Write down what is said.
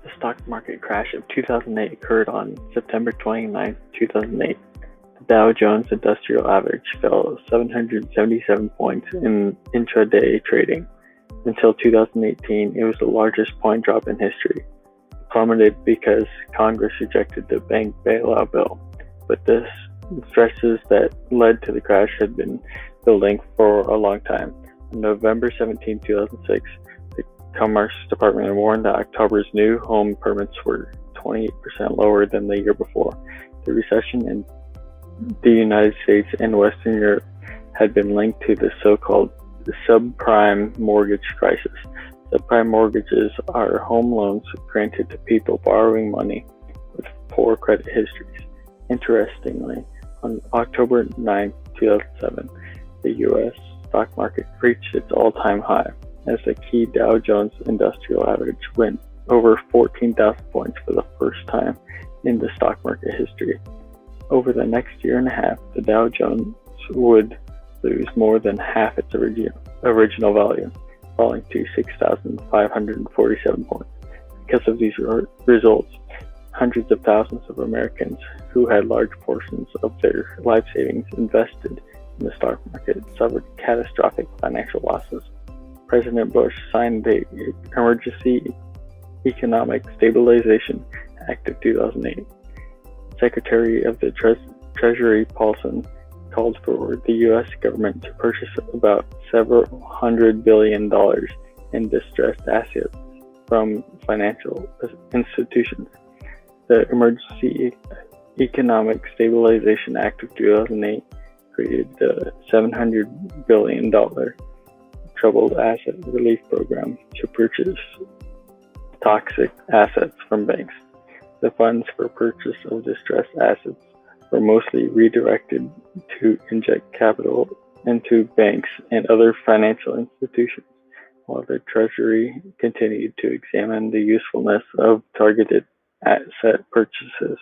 The stock market crash of 2008 occurred on September 29, 2008. The Dow Jones Industrial Average fell 777 points in intraday trading. Until 2018, it was the largest point drop in history. It plummeted because Congress rejected the bank bailout bill, but the stresses that led to the crash had been building for a long time. On November 17, 2006, the Commerce Department warned that October's new home permits were 28% lower than the year before. The recession in the United States and Western Europe had been linked to the so-called subprime mortgage crisis. Subprime mortgages are home loans granted to people borrowing money with poor credit histories. Interestingly, on October 9, 2007, the U.S. stock market reached its all-time high as the key Dow Jones Industrial Average went over 14,000 points for the first time in the stock market history. Over the next year and a half, the Dow Jones would lose more than half its original value, falling to 6,547 points. Because of these results, hundreds of thousands of Americans who had large portions of their life savings invested in the stock market suffered catastrophic financial losses. President Bush signed the Emergency Economic Stabilization Act of 2008. Secretary of the Treasury Paulson called for the U.S. government to purchase about several $100 billion in distressed assets from financial institutions. The Emergency Economic Stabilization Act of 2008 created the $700 billion Troubled Asset Relief Program to purchase toxic assets from banks. The funds for purchase of distressed assets were mostly redirected to inject capital into banks and other financial institutions, while the Treasury continued to examine the usefulness of targeted asset purchases.